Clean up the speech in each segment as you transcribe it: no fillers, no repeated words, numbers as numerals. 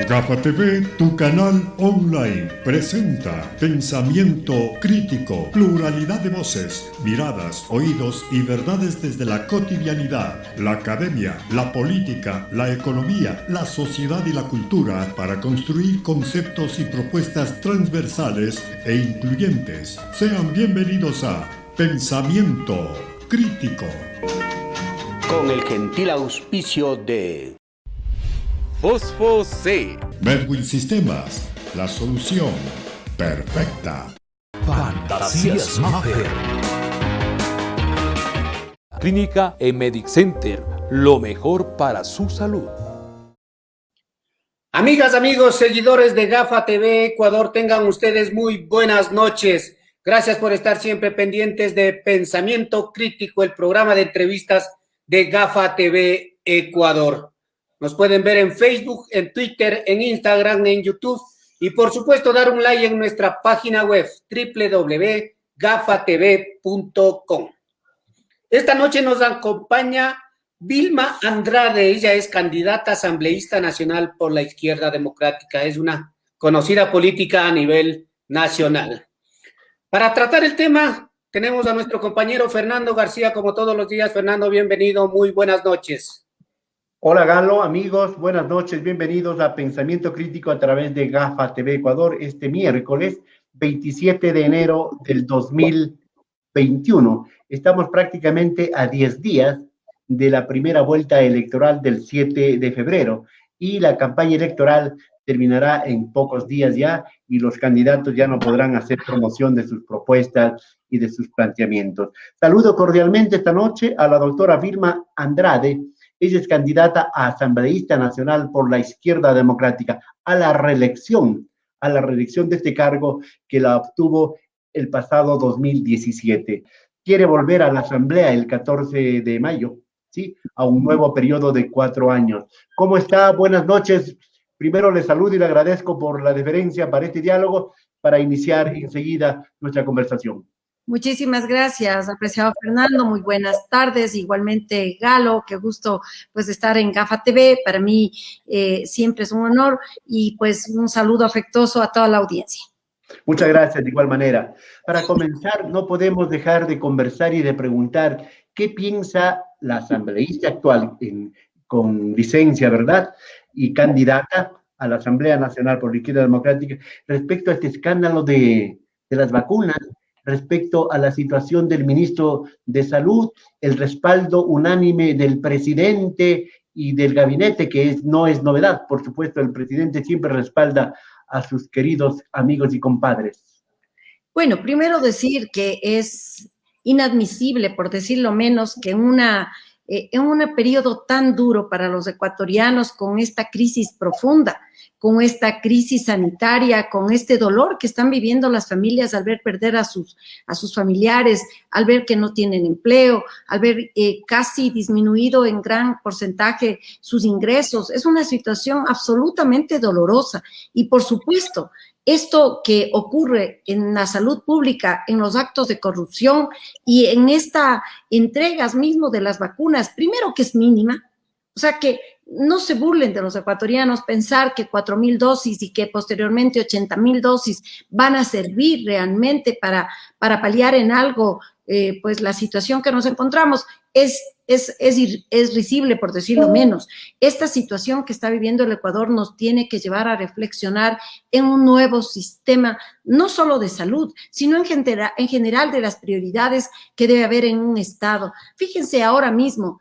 Gafa TV, tu canal online, presenta pensamiento crítico, pluralidad de voces, miradas, oídos y verdades desde la cotidianidad, la academia, la política, la economía, la sociedad y la cultura para construir conceptos y propuestas transversales e incluyentes. Sean bienvenidos a Pensamiento Crítico. Con el gentil auspicio de Fosfo C. Medwin Sistemas, la solución perfecta. Fantasías Maffer. Clínica Medic Center, lo mejor para su salud. Amigas, amigos, seguidores de Gafa TV Ecuador, tengan ustedes muy buenas noches. Gracias por estar siempre pendientes de Pensamiento Crítico, el programa de entrevistas de Gafa TV Ecuador. Nos pueden ver en Facebook, en Twitter, en Instagram, en YouTube y por supuesto dar un like en nuestra página web www.gafatv.com. Esta noche nos acompaña Vilma Andrade. Ella es candidata asambleísta nacional por la Izquierda Democrática. Es una conocida política a nivel nacional. Para tratar el tema tenemos a nuestro compañero Fernando García, como todos los días. Fernando, bienvenido, muy buenas noches. Hola Galo, amigos, buenas noches, bienvenidos a Pensamiento Crítico a través de Gafa TV Ecuador este miércoles 27 de enero del 2021. Estamos prácticamente a 10 días de la primera vuelta electoral del 7 de febrero y la campaña electoral terminará en pocos días ya y los candidatos ya no podrán hacer promoción de sus propuestas y de sus planteamientos. Saludo cordialmente esta noche a la doctora Vilma Andrade. Ella es candidata a asambleísta nacional por la Izquierda Democrática a la reelección de este cargo que la obtuvo el pasado 2017. Quiere volver a la asamblea el 14 de mayo, ¿sí? A un nuevo periodo de 4 años. ¿Cómo está? Buenas noches. Primero le saludo y le agradezco por la deferencia para este diálogo, para iniciar enseguida nuestra conversación. Muchísimas gracias, apreciado Fernando. Muy buenas tardes. Igualmente, Galo, qué gusto pues estar en Gafa TV. Para mí siempre es un honor y pues un saludo afectuoso a toda la audiencia. Muchas gracias, de igual manera. Para comenzar, no podemos dejar de conversar y de preguntar qué piensa la asambleísta actual con licencia, ¿verdad? Y candidata a la Asamblea Nacional por la Izquierda Democrática respecto a este escándalo de las vacunas, respecto a la situación del ministro de Salud, el respaldo unánime del presidente y del gabinete, que no es novedad. Por supuesto, el presidente siempre respalda a sus queridos amigos y compadres. Bueno, primero decir que es inadmisible, por decirlo menos, que en un periodo tan duro para los ecuatorianos, con esta crisis profunda, con esta crisis sanitaria, con este dolor que están viviendo las familias al ver perder a sus familiares, al ver que no tienen empleo, al ver casi disminuido en gran porcentaje sus ingresos. Es una situación absolutamente dolorosa y, por supuesto, esto que ocurre en la salud pública, en los actos de corrupción y en esta entregas mismo de las vacunas, primero que es mínima, o sea que no se burlen de los ecuatorianos pensar que 4,000 dosis y que posteriormente 80,000 dosis van a servir realmente para paliar en algo pues la situación que nos encontramos. Es risible, por decirlo menos. Esta situación que está viviendo el Ecuador nos tiene que llevar a reflexionar en un nuevo sistema, no solo de salud, sino en general de las prioridades que debe haber en un Estado. Fíjense ahora mismo,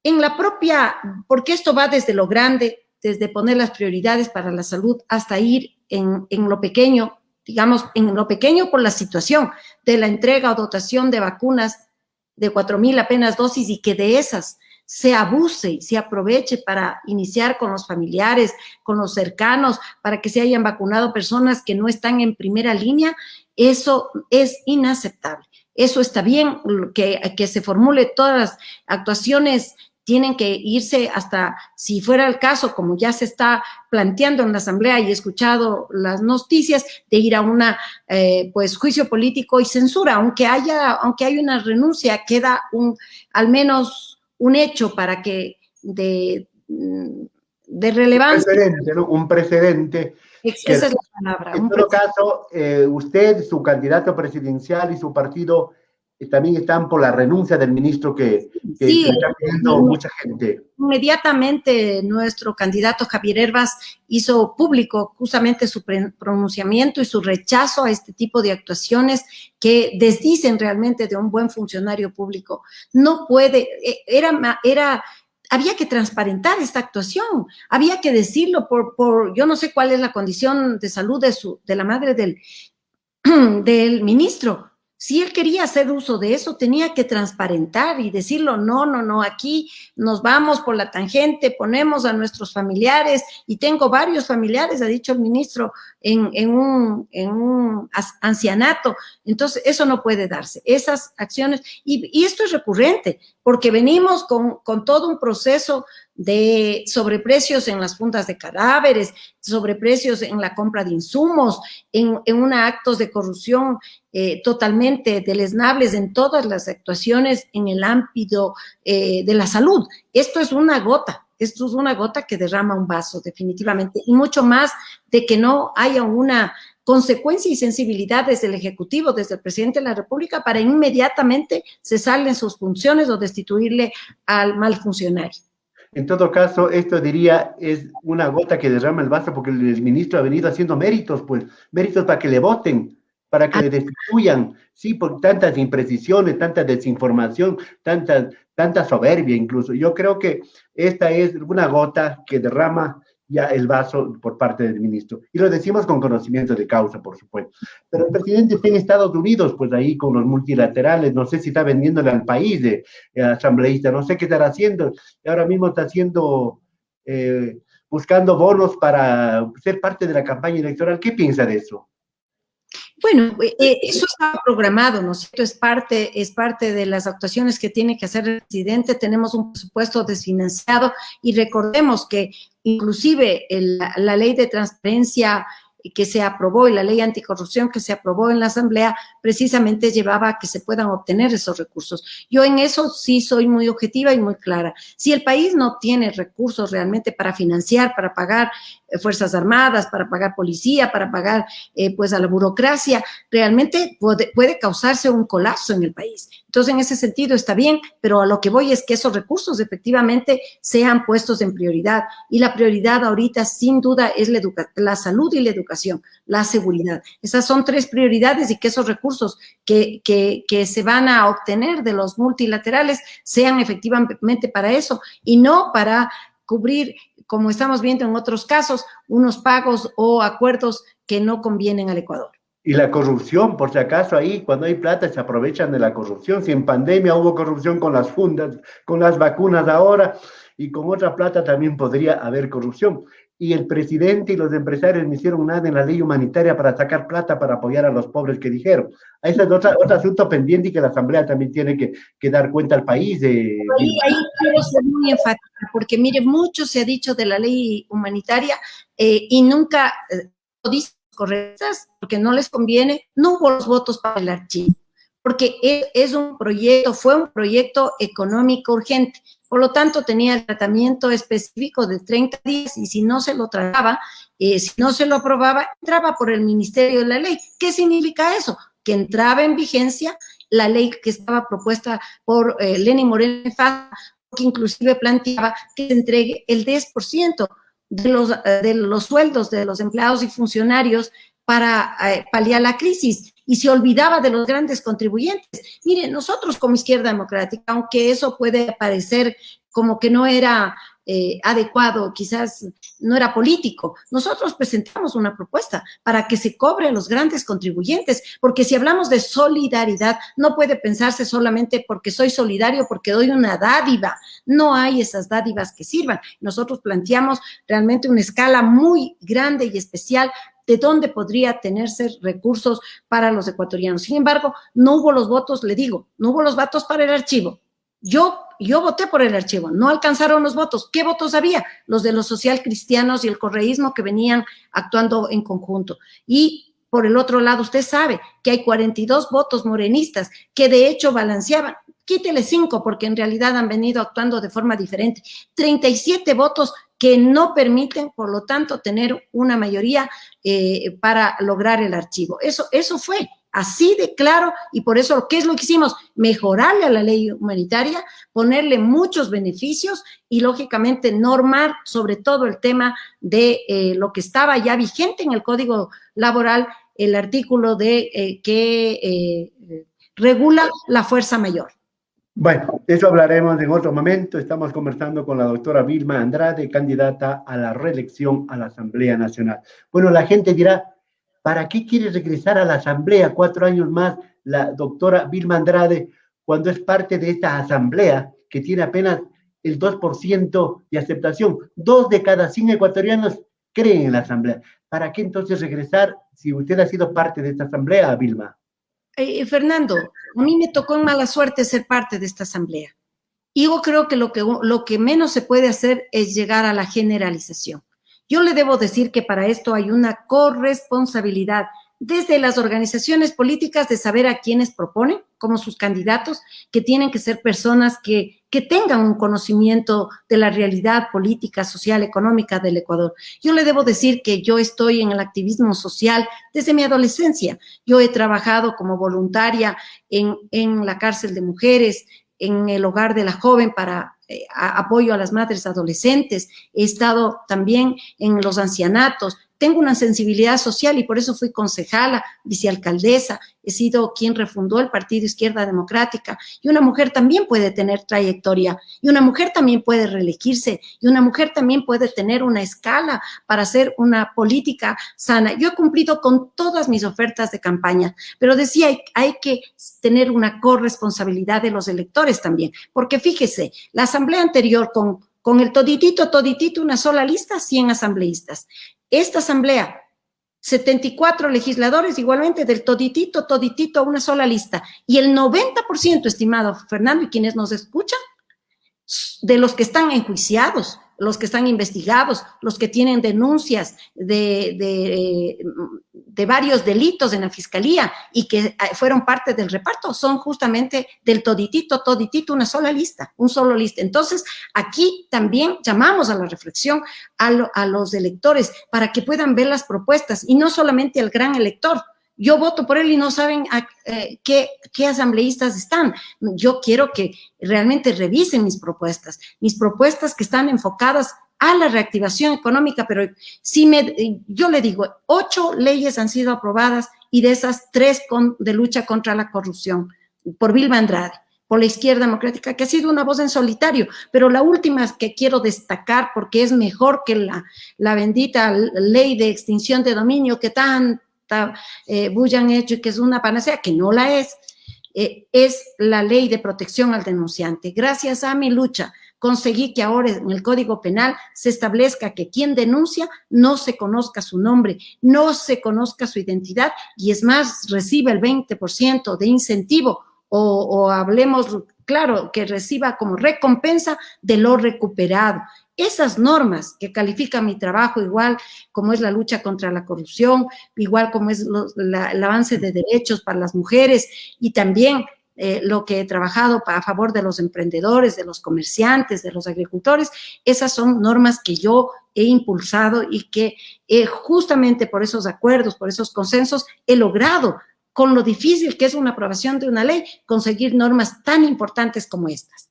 en la propia, porque esto va desde lo grande, desde poner las prioridades para la salud hasta ir en lo pequeño, digamos, en lo pequeño por la situación de la entrega o dotación de vacunas de 4,000 apenas dosis y que de esas se abuse y se aproveche para iniciar con los familiares, con los cercanos, para que se hayan vacunado personas que no están en primera línea. Eso es inaceptable. Eso está bien, que se formule todas las actuaciones tienen que irse hasta, si fuera el caso, como ya se está planteando en la Asamblea y he escuchado las noticias, de ir a una pues juicio político y censura, aunque haya una renuncia, queda al menos un hecho para que de relevancia. Un precedente, ¿no? Un precedente. Esa es la palabra. En todo caso, usted, su candidato presidencial y su partido también están por la renuncia del ministro que sí, está pidiendo mucha gente. Inmediatamente nuestro candidato Javier Hervas hizo público justamente su pronunciamiento y su rechazo a este tipo de actuaciones que desdicen realmente de un buen funcionario público. No puede, había que transparentar esta actuación, había que decirlo yo no sé cuál es la condición de salud de la madre del ministro. Si él quería hacer uso de eso, tenía que transparentar y decirlo, no, aquí nos vamos por la tangente, ponemos a nuestros familiares, y tengo varios familiares, ha dicho el ministro, en un ancianato. Entonces, eso no puede darse, esas acciones, y esto es recurrente, porque venimos con todo un proceso de sobreprecios en las fundas de cadáveres, sobreprecios en la compra de insumos, en actos de corrupción totalmente deleznables en todas las actuaciones en el ámbito de la salud. Esto es una gota que derrama un vaso, definitivamente, y mucho más de que no haya una consecuencia y sensibilidad desde el Ejecutivo, desde el presidente de la República, para inmediatamente cesarle en sus funciones o destituirle al mal funcionario. En todo caso, esto diría es una gota que derrama el vaso, porque el ministro ha venido haciendo méritos para que le voten, para que le destituyan, sí, por tantas imprecisiones, tanta desinformación, tanta soberbia incluso. Yo creo que esta es una gota que derrama ya el vaso por parte del ministro. Y lo decimos con conocimiento de causa, por supuesto. Pero el presidente está en Estados Unidos, pues ahí con los multilaterales, no sé si está vendiéndole al país de asambleísta, no sé qué estará haciendo. Ahora mismo está haciendo, buscando bonos para ser parte de la campaña electoral. ¿Qué piensa de eso? Bueno, eso estaba programado, ¿no es cierto? Es parte de las actuaciones que tiene que hacer el presidente. Tenemos un presupuesto desfinanciado y recordemos que inclusive la ley de transparencia que se aprobó y la ley anticorrupción que se aprobó en la Asamblea precisamente llevaba a que se puedan obtener esos recursos. Yo en eso sí soy muy objetiva y muy clara. Si el país no tiene recursos realmente para financiar, para pagar Fuerzas Armadas, para pagar policía, para pagar pues a la burocracia, realmente puede causarse un colapso en el país. Entonces, en ese sentido está bien, pero a lo que voy es que esos recursos efectivamente sean puestos en prioridad. Y la prioridad ahorita, sin duda, es la salud y la educación, la seguridad. Esas son tres prioridades, y que esos recursos que se van a obtener de los multilaterales sean efectivamente para eso y no para cubrir, como estamos viendo en otros casos, unos pagos o acuerdos que no convienen al Ecuador. Y la corrupción, por si acaso, ahí cuando hay plata se aprovechan de la corrupción. Si en pandemia hubo corrupción con las fundas, con las vacunas ahora, y con otra plata también podría haber corrupción. Y el presidente y los empresarios no hicieron nada en la ley humanitaria para sacar plata para apoyar a los pobres que dijeron. Ese es otro asunto pendiente y que la Asamblea también tiene que dar cuenta al país. Ahí quiero ser muy enfática, porque mire, mucho se ha dicho de la ley humanitaria y nunca lo dicen correctas, porque no les conviene. No hubo los votos para el archivo, porque fue un proyecto económico urgente. Por lo tanto, tenía el tratamiento específico de 30 días y si no se lo trataba, si no se lo aprobaba, entraba por el Ministerio de la Ley. ¿Qué significa eso? Que entraba en vigencia la ley que estaba propuesta por Lenín Moreno, que inclusive planteaba que se entregue el 10% de los sueldos de los empleados y funcionarios para paliar la crisis, y se olvidaba de los grandes contribuyentes. Mire, nosotros como Izquierda Democrática, aunque eso puede parecer como que no era adecuado, quizás no era político, nosotros presentamos una propuesta para que se cobre a los grandes contribuyentes, porque si hablamos de solidaridad, no puede pensarse solamente porque soy solidario, porque doy una dádiva. No hay esas dádivas que sirvan. Nosotros planteamos realmente una escala muy grande y especial de dónde podría tenerse recursos para los ecuatorianos. Sin embargo, no hubo los votos, le digo, no hubo los votos para el archivo. Yo voté por el archivo, no alcanzaron los votos. ¿Qué votos había? Los de los socialcristianos y el correísmo que venían actuando en conjunto. Y por el otro lado, usted sabe que hay 42 votos morenistas que de hecho balanceaban. Quítele 5 porque en realidad han venido actuando de forma diferente. 37 votos que no permiten, por lo tanto, tener una mayoría para lograr el archivo. Eso fue así de claro, y por eso, ¿qué es lo que hicimos? Mejorarle a la ley humanitaria, ponerle muchos beneficios y, lógicamente, normar sobre todo el tema de lo que estaba ya vigente en el Código Laboral, el artículo que regula la fuerza mayor. Bueno, eso hablaremos en otro momento. Estamos conversando con la doctora Vilma Andrade, candidata a la reelección a la Asamblea Nacional. Bueno, la gente dirá, ¿para qué quiere regresar a la Asamblea 4 años más la doctora Vilma Andrade cuando es parte de esta Asamblea que tiene apenas el 2% de aceptación? 2 de cada 100 ecuatorianos creen en la Asamblea. ¿Para qué entonces regresar si usted ha sido parte de esta Asamblea, Vilma? Fernando, a mí me tocó en mala suerte ser parte de esta asamblea. Y yo creo que lo que menos se puede hacer es llegar a la generalización. Yo le debo decir que para esto hay una corresponsabilidad desde las organizaciones políticas de saber a quiénes proponen como sus candidatos, que tienen que ser personas que tengan un conocimiento de la realidad política, social, económica del Ecuador. Yo le debo decir que yo estoy en el activismo social desde mi adolescencia. Yo he trabajado como voluntaria en la cárcel de mujeres, en el hogar de la joven para apoyo a las madres adolescentes. He estado también en los ancianatos. Tengo una sensibilidad social y por eso fui concejala, vicealcaldesa, he sido quien refundó el Partido Izquierda Democrática, y una mujer también puede tener trayectoria, y una mujer también puede reelegirse, y una mujer también puede tener una escala para hacer una política sana. Yo he cumplido con todas mis ofertas de campaña, pero decía, hay que tener una corresponsabilidad de los electores también, porque fíjese, la asamblea anterior con el toditito, una sola lista, 100 asambleístas. Esta asamblea, 74 legisladores, igualmente del toditito, una sola lista. Y el 90%, estimado Fernando, y quienes nos escuchan, de los que están enjuiciados, los que están investigados, los que tienen denuncias de varios delitos en la fiscalía y que fueron parte del reparto, son justamente del toditito, una sola lista, un solo lista. Entonces, aquí también llamamos a la reflexión a los electores para que puedan ver las propuestas y no solamente al gran elector. Yo voto por él y no saben qué asambleístas están. Yo quiero que realmente revisen mis propuestas que están enfocadas a la reactivación económica, pero yo le digo, 8 leyes han sido aprobadas y de esas 3 de lucha contra la corrupción, por Vilma Andrade, por la Izquierda Democrática, que ha sido una voz en solitario, pero la última que quiero destacar, porque es mejor que la bendita ley de extinción de dominio que bulla han hecho y que es una panacea, que no la es la ley de protección al denunciante. Gracias a mi lucha conseguí que ahora en el Código Penal se establezca que quien denuncia no se conozca su nombre, no se conozca su identidad y es más, reciba el 20% de incentivo o hablemos claro, que reciba como recompensa de lo recuperado. Esas normas que califican mi trabajo, igual como es la lucha contra la corrupción, igual como es el avance de derechos para las mujeres y también lo que he trabajado a favor de los emprendedores, de los comerciantes, de los agricultores, esas son normas que yo he impulsado y que justamente por esos acuerdos, por esos consensos, he logrado, con lo difícil que es una aprobación de una ley, conseguir normas tan importantes como estas.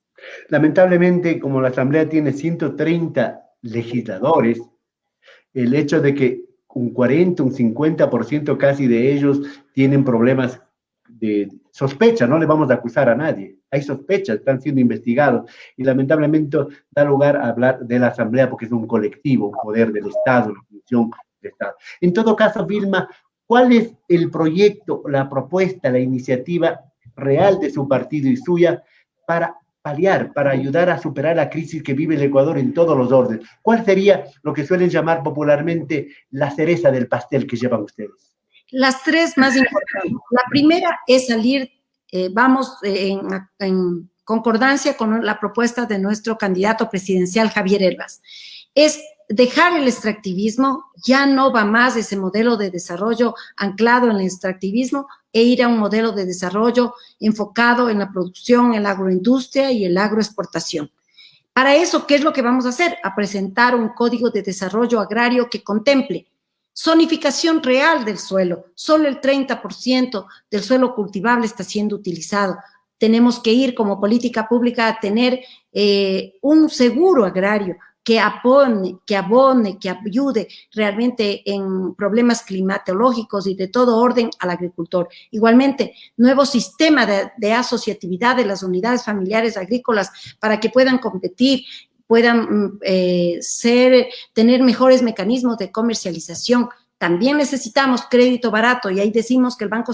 Lamentablemente, como la Asamblea tiene 130 legisladores, el hecho de que un 40, un 50% casi de ellos tienen problemas de sospecha, no le vamos a acusar a nadie, hay sospechas, están siendo investigados, y lamentablemente da lugar a hablar de la Asamblea porque es un colectivo, un poder del Estado, una función del Estado. En todo caso, Vilma, ¿cuál es el proyecto, la propuesta, la iniciativa real de su partido y suya para paliar, para ayudar a superar la crisis que vive el Ecuador en todos los órdenes? ¿Cuál sería lo que suelen llamar popularmente la cereza del pastel que llevan ustedes? Las 3 más importantes. La primera es salir, vamos en concordancia con la propuesta de nuestro candidato presidencial Javier Hervas. Es dejar el extractivismo, ya no va más ese modelo de desarrollo anclado en el extractivismo e ir a un modelo de desarrollo enfocado en la producción, en la agroindustria y en la agroexportación. Para eso, ¿qué es lo que vamos a hacer? A presentar un código de desarrollo agrario que contemple zonificación real del suelo. Solo el 30% del suelo cultivable está siendo utilizado. Tenemos que ir como política pública a tener un seguro agrario que abone, que ayude realmente en problemas climatológicos y de todo orden al agricultor. Igualmente, nuevo sistema de asociatividad de las unidades familiares agrícolas para que puedan competir, puedan tener mejores mecanismos de comercialización. También necesitamos crédito barato y ahí decimos que el Banco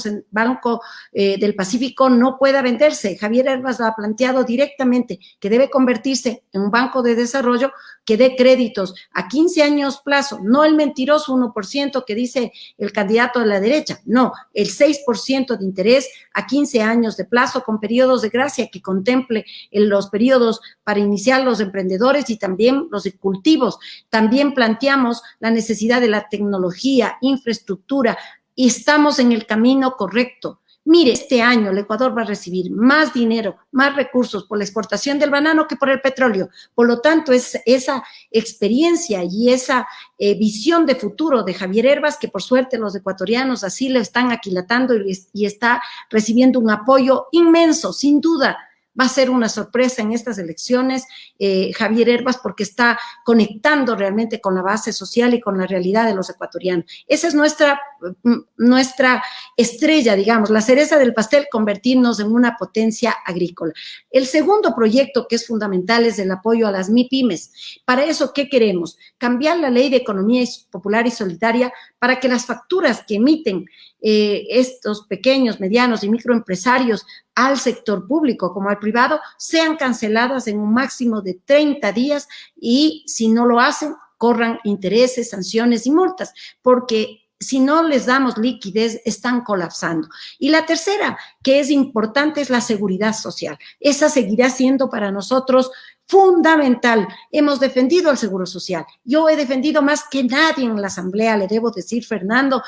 del Pacífico no pueda venderse. Javier Hervas lo ha planteado directamente, que debe convertirse en un banco de desarrollo que dé créditos a 15 años plazo, no el mentiroso 1% que dice el candidato de la derecha, no, el 6% de interés a 15 años de plazo con periodos de gracia que contemple los periodos para iniciar los emprendedores y también los de cultivos. También planteamos la necesidad de la tecnología, infraestructura, y estamos en el camino correcto. Mire, este año el Ecuador va a recibir más dinero, más recursos por la exportación del banano que por el petróleo. Por lo tanto, es esa experiencia y esa visión de futuro de Javier Hervas, que por suerte los ecuatorianos así le están aquilatando y está recibiendo un apoyo inmenso, sin duda. Va a ser una sorpresa en estas elecciones, Javier Hervas, porque está conectando realmente con la base social y con la realidad de los ecuatorianos. Esa es nuestra estrella, digamos, la cereza del pastel, convertirnos en una potencia agrícola. El segundo proyecto que es fundamental es el apoyo a las MIPYMES. Para eso, ¿qué queremos? Cambiar la ley de economía popular y solidaria para que las facturas que emiten estos pequeños, medianos y microempresarios al sector público como al privado sean canceladas en un máximo de 30 días y si no lo hacen, corran intereses, sanciones y multas, porque si no les damos liquidez, están colapsando. Y la tercera, que es importante, es la seguridad social. Esa seguirá siendo para nosotros fundamental. Hemos defendido el seguro social. Yo he defendido más que nadie en la Asamblea, le debo decir, Fernando,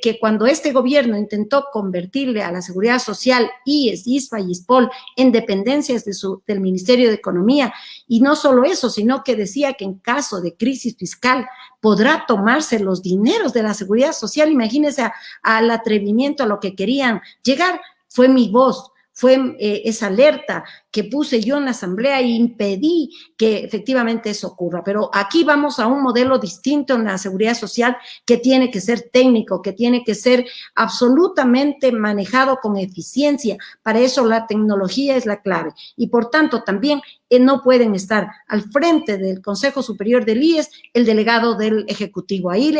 que cuando este gobierno intentó convertirle a la seguridad social, IES, ISPA y ISPOL en dependencias del Ministerio de Economía, y no solo eso, sino que decía que en caso de crisis fiscal podrá tomarse los dineros de la seguridad social. Imagínense al atrevimiento a lo que querían llegar. Fue mi voz, fue esa alerta que puse yo en la Asamblea e impedí que efectivamente eso ocurra. Pero aquí vamos a un modelo distinto en la seguridad social que tiene que ser técnico, que tiene que ser absolutamente manejado con eficiencia. Para eso la tecnología es la clave. Y por tanto también no pueden estar al frente del Consejo Superior del IES el delegado del Ejecutivo. Ahí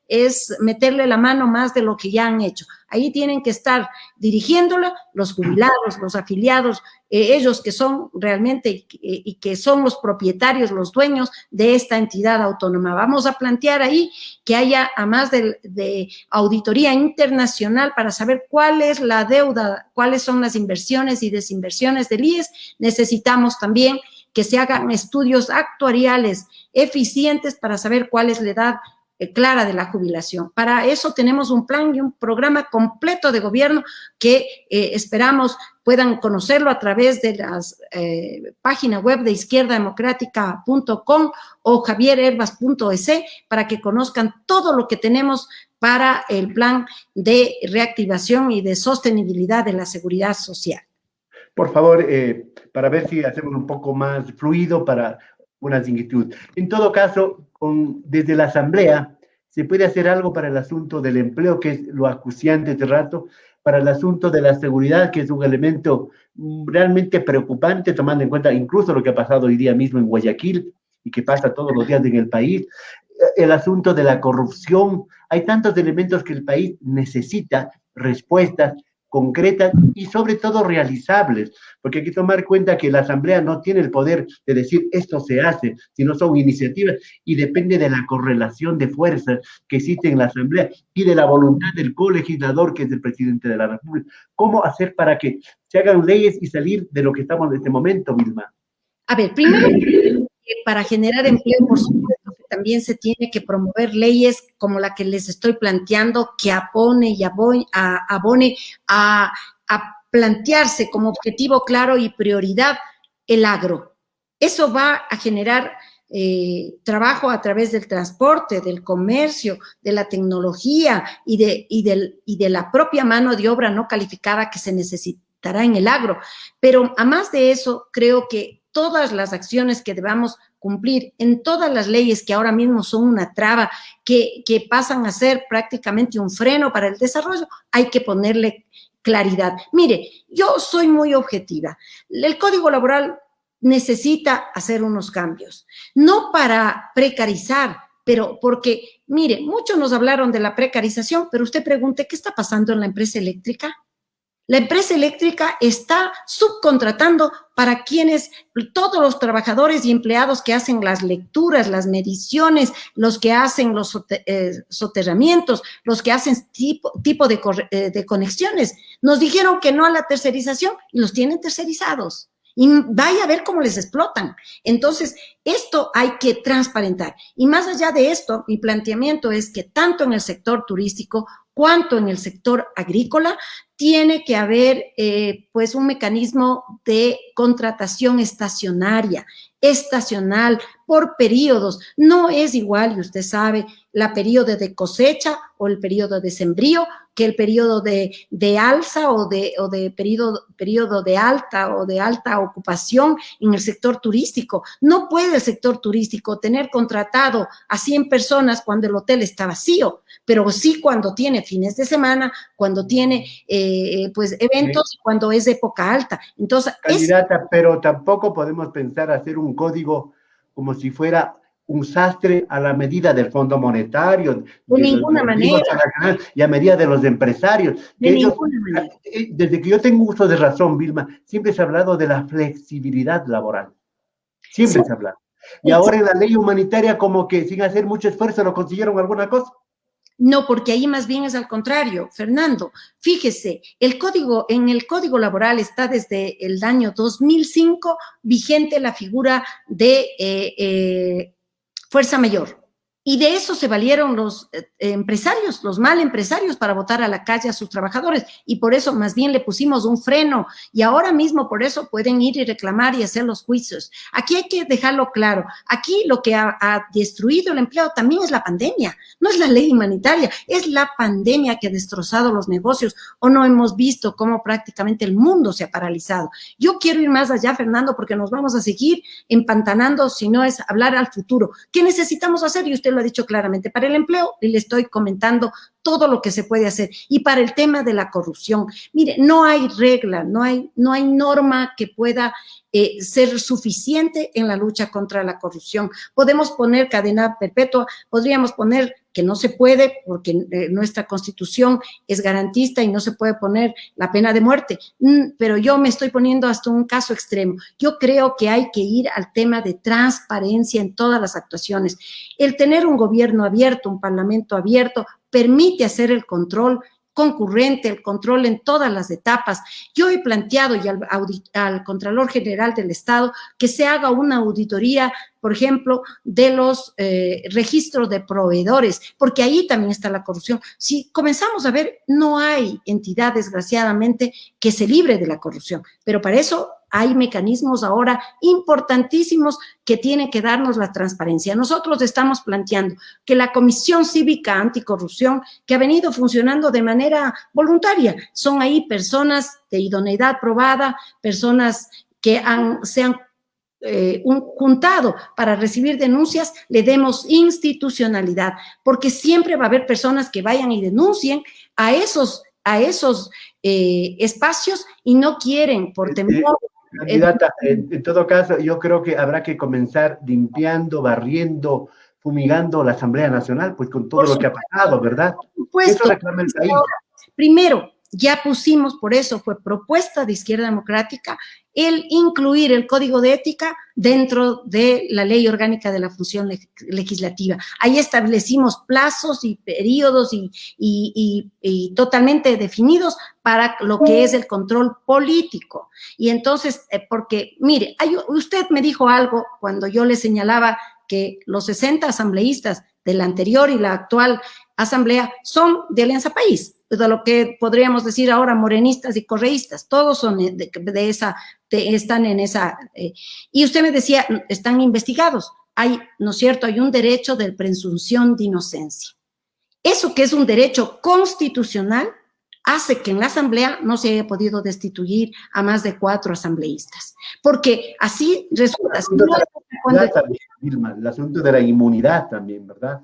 es meterle la mano más de lo que ya han hecho. Ahí tienen que estar dirigiéndola los jubilados, los afiliados, ellos que son realmente y que son los propietarios, los dueños de esta entidad autónoma. Vamos a plantear ahí que haya, además de auditoría internacional para saber cuál es la deuda, cuáles son las inversiones y desinversiones del IES, necesitamos también que se hagan estudios actuariales eficientes para saber cuál es la edad clara de la jubilación. Para eso tenemos un plan y un programa completo de gobierno que esperamos puedan conocerlo a través de las páginas web de izquierdademocrática.com o javierhervas.es para que conozcan todo lo que tenemos para el plan de reactivación y de sostenibilidad de la seguridad social. Por favor, para ver si hacemos un poco más fluido para una inquietud. En todo caso, desde la Asamblea, ¿se puede hacer algo para el asunto del empleo, que es lo acuciante este rato, para el asunto de la seguridad, que es un elemento realmente preocupante, tomando en cuenta incluso lo que ha pasado hoy día mismo en Guayaquil y que pasa todos los días en el país? El asunto de la corrupción. Hay tantos elementos que el país necesita respuestas concretas y sobre todo realizables, porque hay que tomar cuenta que la Asamblea no tiene el poder de decir esto se hace, sino son iniciativas y depende de la correlación de fuerzas que existe en la Asamblea y de la voluntad del colegislador, que es el presidente de la República. ¿Cómo hacer para que se hagan leyes y salir de lo que estamos en este momento, Vilma? A ver, primero, para generar empleo, por supuesto, también se tiene que promover leyes como la que les estoy planteando, que abone a plantearse como objetivo claro y prioridad el agro. Eso va a generar trabajo a través del transporte, del comercio, de la tecnología y de la propia mano de obra no calificada que se necesitará en el agro. Pero a más de eso, creo que todas las acciones que debamos cumplir en todas las leyes que ahora mismo son una traba, que pasan a ser prácticamente un freno para el desarrollo, hay que ponerle claridad. Mire, yo soy muy objetiva. El Código Laboral necesita hacer unos cambios, no para precarizar, pero porque, mire, muchos nos hablaron de la precarización, pero usted pregunte, ¿qué está pasando en la empresa eléctrica? La empresa eléctrica está subcontratando para quienes, todos los trabajadores y empleados que hacen las lecturas, las mediciones, los que hacen los soterramientos, los que hacen tipo de conexiones. Nos dijeron que no a la tercerización y los tienen tercerizados. Y vaya a ver cómo les explotan. Entonces, esto hay que transparentar. Y más allá de esto, mi planteamiento es que tanto en el sector turístico cuanto en el sector agrícola tiene que haber pues un mecanismo de contratación estacional, por periodos. No es igual, y usted sabe, la periodo de cosecha o el periodo de sembrío que el periodo de alza o de periodo de alta ocupación en el sector turístico. No puede el sector turístico tener contratado a 100 personas cuando el hotel está vacío, pero sí cuando tiene fines de semana, cuando tiene pues eventos, cuando es época alta. Entonces, candidata, pero tampoco podemos pensar hacer un código como si fuera un sastre a la medida del Fondo Monetario. De ninguna manera. Y a medida de los empresarios. De ninguna manera. Desde que yo tengo uso de razón, Vilma, siempre se ha hablado de la flexibilidad laboral. Siempre se ha hablado. Y ahora en la ley humanitaria, como que sin hacer mucho esfuerzo, ¿lo consiguieron alguna cosa? No, porque ahí más bien es al contrario, Fernando. Fíjese, en el Código Laboral está desde el año 2005 vigente la figura de fuerza mayor. Y de eso se valieron los empresarios, los mal empresarios, para botar a la calle a sus trabajadores. Y por eso más bien le pusimos un freno. Y ahora mismo por eso pueden ir y reclamar y hacer los juicios. Aquí hay que dejarlo claro. Aquí lo que ha destruido el empleo también es la pandemia. No es la ley humanitaria, es la pandemia que ha destrozado los negocios. O no hemos visto cómo prácticamente el mundo se ha paralizado. Yo quiero ir más allá, Fernando, porque nos vamos a seguir empantanando si no es hablar al futuro. ¿Qué necesitamos hacer? Y usted lo ha dicho claramente, para el empleo, y le estoy comentando todo lo que se puede hacer. Y para el tema de la corrupción, mire, no hay regla, no hay norma que pueda ser suficiente en la lucha contra la corrupción. Podemos poner cadena perpetua, podríamos poner que no se puede porque nuestra Constitución es garantista y no se puede poner la pena de muerte, pero yo me estoy poniendo hasta un caso extremo. Yo creo que hay que ir al tema de transparencia en todas las actuaciones. El tener un gobierno abierto, un parlamento abierto, permite hacer el control concurrente, el control en todas las etapas. Yo he planteado y al Contralor General del Estado que se haga una auditoría, por ejemplo, de los registros de proveedores, porque ahí también está la corrupción. Si comenzamos a ver, no hay entidad, desgraciadamente, que se libre de la corrupción, pero para eso hay mecanismos ahora importantísimos que tienen que darnos la transparencia. Nosotros estamos planteando que la Comisión Cívica Anticorrupción, que ha venido funcionando de manera voluntaria, son ahí personas de idoneidad probada, personas que se han juntado para recibir denuncias, le demos institucionalidad, porque siempre va a haber personas que vayan y denuncien a esos espacios y no quieren por temor. Candidata, en todo caso, yo creo que habrá que comenzar limpiando, barriendo, fumigando la Asamblea Nacional, pues con todo lo que ha pasado, ¿verdad? Eso reclama el país. Primero, ya pusimos, por eso fue propuesta de Izquierda Democrática, el incluir el Código de Ética dentro de la Ley Orgánica de la Función Legislativa. Ahí establecimos plazos y periodos y totalmente definidos para lo que es el control político. Y entonces, porque, mire, usted me dijo algo cuando yo le señalaba que los 60 asambleístas de la anterior y la actual asamblea son de Alianza País. de lo que podríamos decir ahora morenistas y correístas, todos son están en esa, y usted me decía, están investigados, hay, ¿no es cierto?, hay un derecho de presunción de inocencia. Eso que es un derecho constitucional hace que en la asamblea no se haya podido destituir a más de 4 asambleístas, porque así resulta. El asunto de la inmunidad también, ¿verdad?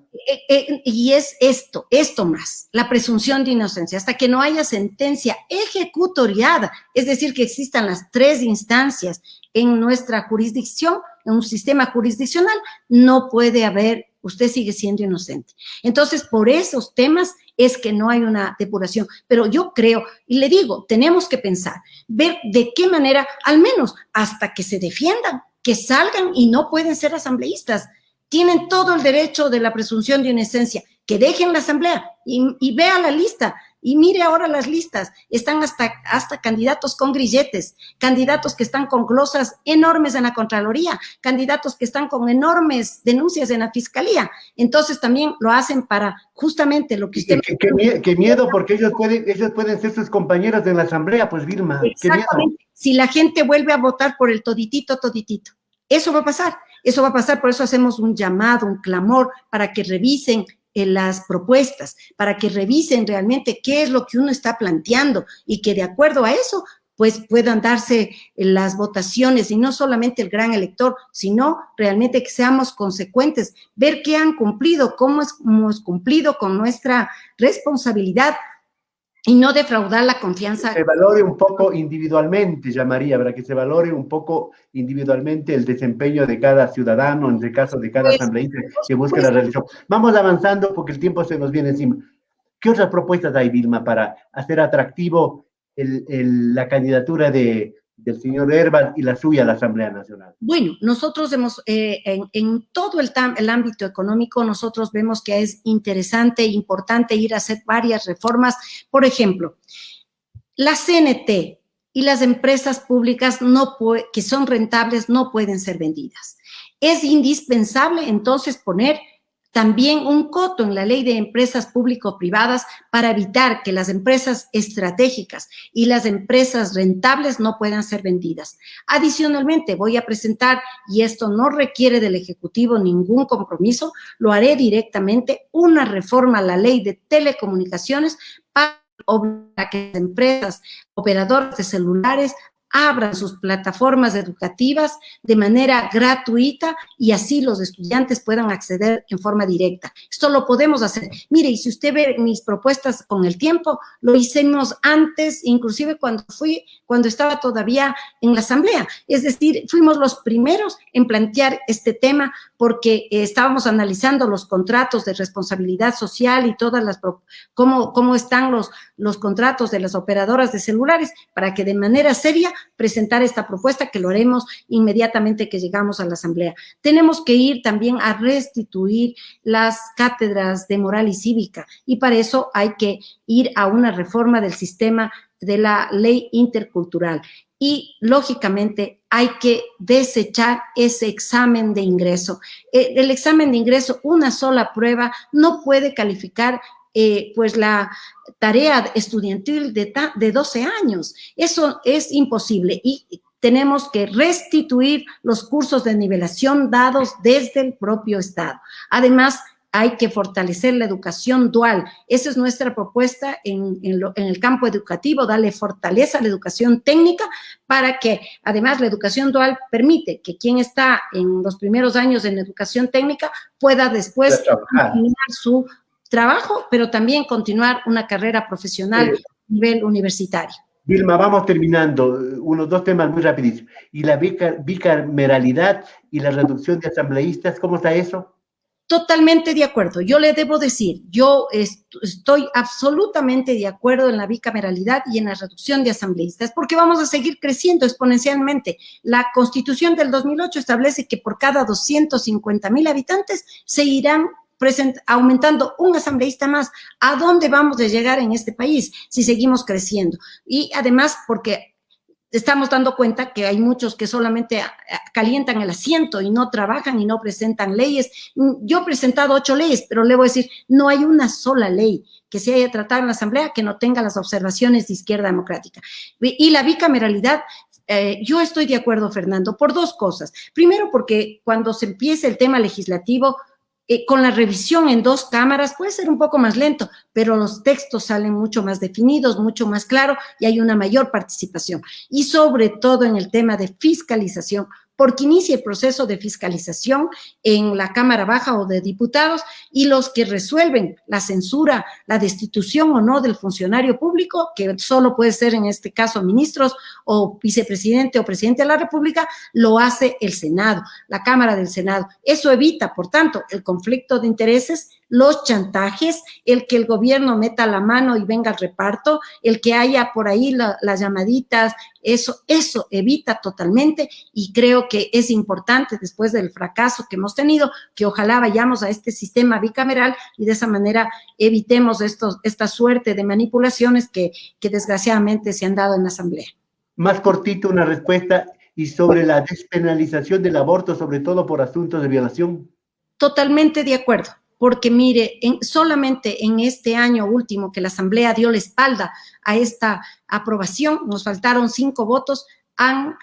Y es esto más, la presunción de inocencia, hasta que no haya sentencia ejecutoriada, es decir, que existan las 3 instancias en nuestra jurisdicción, en un sistema jurisdiccional, no puede haber, usted sigue siendo inocente. Entonces, por esos temas es que no hay una depuración. Pero yo creo, y le digo, tenemos que pensar, ver de qué manera, al menos hasta que se defiendan, que salgan y no pueden ser asambleístas. Tienen todo el derecho de la presunción de inocencia, que dejen la asamblea y vea la lista. Y mire ahora las listas, están hasta candidatos con grilletes, candidatos que están con glosas enormes en la Contraloría, candidatos que están con enormes denuncias en la Fiscalía. Entonces también lo hacen para justamente lo que usted... Qué miedo, porque ellos pueden ser sus compañeros en la asamblea, pues Vilma. Exactamente. Si la gente vuelve a votar por el toditito, eso va a pasar, por eso hacemos un llamado, un clamor, para que revisen las propuestas, para que revisen realmente qué es lo que uno está planteando y que de acuerdo a eso, pues puedan darse las votaciones y no solamente el gran elector, sino realmente que seamos consecuentes, ver qué han cumplido, cómo hemos cumplido con nuestra responsabilidad y no defraudar la confianza. Se valore un poco individualmente, llamaría, ¿verdad? Que se valore un poco individualmente el desempeño de cada ciudadano, en el caso de cada asambleísta que busque la reelección. Vamos avanzando porque el tiempo se nos viene encima. ¿Qué otras propuestas hay, Vilma, para hacer atractivo la candidatura del señor Herbal y la suya a la Asamblea Nacional? Bueno, nosotros hemos, en todo el ámbito económico, nosotros vemos que es interesante e importante ir a hacer varias reformas. Por ejemplo, la CNT y las empresas públicas que son rentables no pueden ser vendidas. Es indispensable entonces poner también un coto en la ley de empresas público-privadas para evitar que las empresas estratégicas y las empresas rentables no puedan ser vendidas. Adicionalmente, voy a presentar, y esto no requiere del Ejecutivo ningún compromiso, lo haré directamente, una reforma a la ley de telecomunicaciones para obligar a que las empresas operadoras de celulares abran sus plataformas educativas de manera gratuita y así los estudiantes puedan acceder en forma directa. Esto lo podemos hacer. Mire, y si usted ve mis propuestas con el tiempo, lo hicimos antes, inclusive cuando estaba todavía en la Asamblea. Es decir, fuimos los primeros en plantear este tema porque estábamos analizando los contratos de responsabilidad social y todas las cómo están los contratos de las operadoras de celulares para que de manera seria presentar esta propuesta, que lo haremos inmediatamente que llegamos a la Asamblea. Tenemos que ir también a restituir las cátedras de moral y cívica y para eso hay que ir a una reforma del sistema de la ley intercultural. Y, lógicamente, hay que desechar ese examen de ingreso. El examen de ingreso, una sola prueba, no puede calificar pues la tarea estudiantil de 12 años. Eso es imposible y tenemos que restituir los cursos de nivelación dados desde el propio Estado. Además, hay que fortalecer la educación dual. Esa es nuestra propuesta en el campo educativo, darle fortaleza a la educación técnica para que, además, la educación dual permite que quien está en los primeros años en educación técnica pueda después continuar su trabajo, pero también continuar una carrera profesional a nivel universitario. Vilma, vamos terminando. Unos 2 temas muy rapidísimos. ¿Y la bicameralidad y la reducción de asambleístas, cómo está eso? Totalmente de acuerdo. Yo le debo decir, yo estoy absolutamente de acuerdo en la bicameralidad y en la reducción de asambleístas, porque vamos a seguir creciendo exponencialmente. La Constitución del 2008 establece que por cada 250,000 habitantes se irán aumentando un asambleísta más. ¿A dónde vamos a llegar en este país si seguimos creciendo? Y además porque estamos dando cuenta que hay muchos que solamente calientan el asiento y no trabajan y no presentan leyes. Yo he presentado 8 leyes, pero le voy a decir, no hay una sola ley que se haya tratado en la Asamblea que no tenga las observaciones de Izquierda Democrática. Y la bicameralidad, yo estoy de acuerdo, Fernando, por 2 cosas. Primero, porque cuando se empiece el tema legislativo, con la revisión en 2 cámaras puede ser un poco más lento, pero los textos salen mucho más definidos, mucho más claro y hay una mayor participación. Y sobre todo en el tema de fiscalización, porque inicia el proceso de fiscalización en la Cámara Baja o de Diputados y los que resuelven la censura, la destitución o no del funcionario público, que solo puede ser en este caso ministros o vicepresidente o presidente de la República, lo hace el Senado, la Cámara del Senado. Eso evita, por tanto, el conflicto de intereses, los chantajes, el que el gobierno meta la mano y venga al reparto, el que haya por ahí las llamaditas, eso evita totalmente y creo que es importante después del fracaso que hemos tenido, que ojalá vayamos a este sistema bicameral y de esa manera evitemos esta suerte de manipulaciones que desgraciadamente se han dado en la Asamblea. Más cortito una respuesta y sobre la despenalización del aborto, sobre todo por asuntos de violación. Totalmente de acuerdo. Porque mire, solamente en este año último que la Asamblea dio la espalda a esta aprobación, nos faltaron 5 votos, han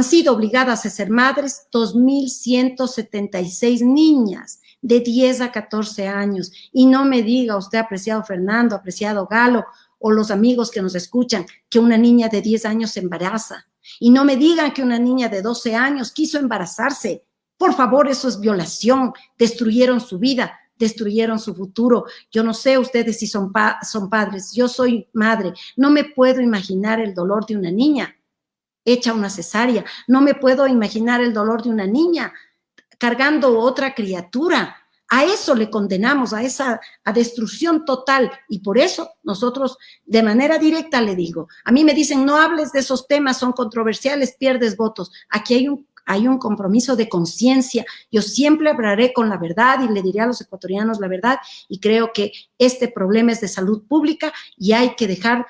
sido obligadas a ser madres 2.176 niñas de 10 a 14 años. Y no me diga usted, apreciado Fernando, apreciado Galo, o los amigos que nos escuchan, que una niña de 10 años se embaraza. Y no me digan que una niña de 12 años quiso embarazarse. Por favor, eso es violación. Destruyeron su vida, destruyeron su futuro. Yo no sé ustedes si son padres, yo soy madre, no me puedo imaginar el dolor de una niña hecha una cesárea, no me puedo imaginar el dolor de una niña cargando otra criatura. A eso le condenamos, a destrucción total, y por eso nosotros de manera directa le digo, a mí me dicen no hables de esos temas, son controversiales, pierdes votos. Aquí hay un compromiso de conciencia. Yo siempre hablaré con la verdad y le diré a los ecuatorianos la verdad y creo que este problema es de salud pública y hay que dejar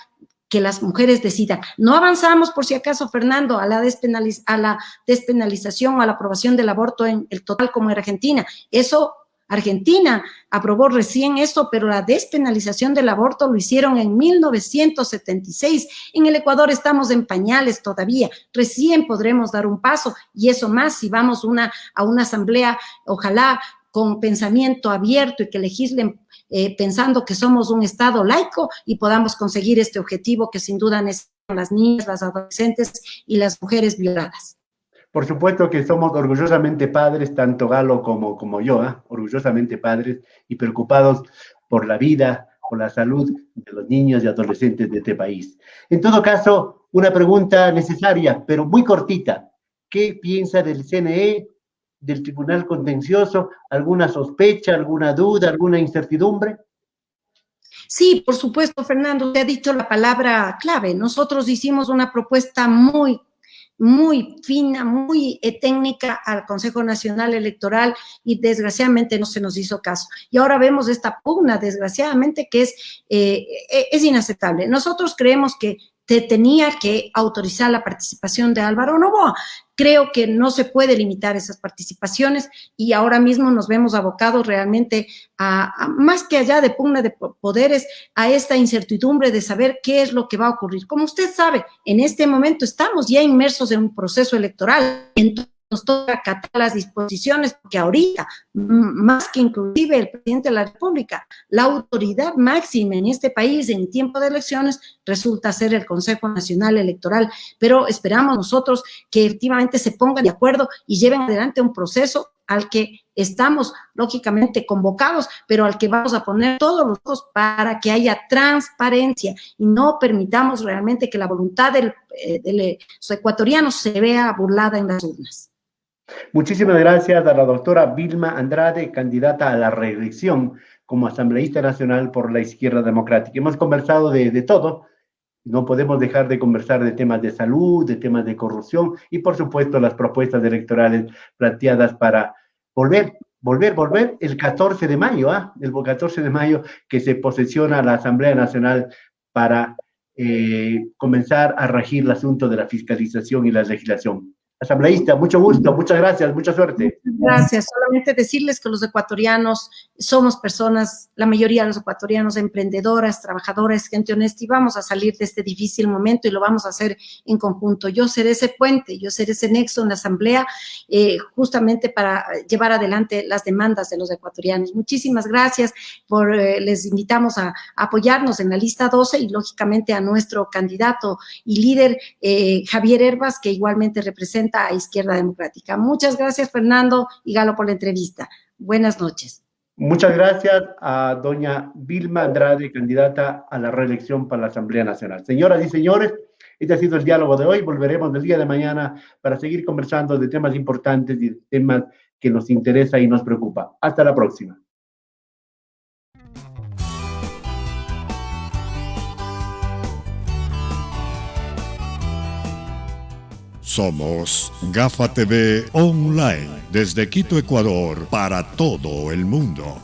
que las mujeres decidan. No avanzamos, por si acaso, Fernando, a la despenalización o a la aprobación del aborto en el total como en Argentina. Argentina aprobó recién eso, pero la despenalización del aborto lo hicieron en 1976. En el Ecuador estamos en pañales todavía. Recién podremos dar un paso y eso más si vamos a una asamblea, ojalá con pensamiento abierto y que legislen pensando que somos un Estado laico y podamos conseguir este objetivo que sin duda necesitan las niñas, las adolescentes y las mujeres violadas. Por supuesto que somos orgullosamente padres, tanto Galo como yo, orgullosamente padres y preocupados por la vida, por la salud de los niños y adolescentes de este país. En todo caso, una pregunta necesaria, pero muy cortita. ¿Qué piensa del CNE, del Tribunal Contencioso? ¿Alguna sospecha, alguna duda, alguna incertidumbre? Sí, por supuesto, Fernando, usted ha dicho la palabra clave. Nosotros hicimos una propuesta muy fina, muy técnica al Consejo Nacional Electoral y desgraciadamente no se nos hizo caso. Y ahora vemos esta pugna, desgraciadamente, que es inaceptable. Nosotros creemos que tenía que autorizar la participación de Álvaro Noboa. Creo que no se puede limitar esas participaciones y ahora mismo nos vemos abocados realmente a más que allá de pugna de poderes, a esta incertidumbre de saber qué es lo que va a ocurrir. Como usted sabe, en este momento estamos ya inmersos en un proceso electoral, entonces nos toca acatar las disposiciones, porque ahorita, más que inclusive el presidente de la República, la autoridad máxima en este país en tiempo de elecciones resulta ser el Consejo Nacional Electoral, pero esperamos nosotros que efectivamente se pongan de acuerdo y lleven adelante un proceso al que estamos lógicamente convocados, pero al que vamos a poner todos los ojos para que haya transparencia y no permitamos realmente que la voluntad de los ecuatorianos se vea burlada en las urnas. Muchísimas gracias a la doctora Vilma Andrade, candidata a la reelección como asambleísta nacional por la Izquierda Democrática. Hemos conversado de todo, no podemos dejar de conversar de temas de salud, de temas de corrupción y por supuesto las propuestas electorales planteadas para volver el 14 de mayo, el 14 de mayo que se posesiona la Asamblea Nacional para comenzar a regir el asunto de la fiscalización y la legislación. Asambleísta, mucho gusto, muchas gracias, mucha suerte. Gracias. Solamente decirles que los ecuatorianos somos personas, la mayoría de los ecuatorianos, emprendedoras, trabajadoras, gente honesta, y vamos a salir de este difícil momento y lo vamos a hacer en conjunto. Yo seré ese puente, yo seré ese nexo en la Asamblea, justamente para llevar adelante las demandas de los ecuatorianos. Muchísimas gracias. Les invitamos a apoyarnos en la lista 12 y, lógicamente, a nuestro candidato y líder, Javier Herbas, que igualmente representa a Izquierda Democrática. Muchas gracias, Fernando y Galo, por la entrevista. Buenas noches. Muchas gracias a doña Vilma Andrade, candidata a la reelección para la Asamblea Nacional. Señoras y señores, este ha sido el diálogo de hoy. Volveremos el día de mañana para seguir conversando de temas importantes y de temas que nos interesa y nos preocupa. Hasta la próxima. Somos Gafa TV Online, desde Quito, Ecuador, para todo el mundo.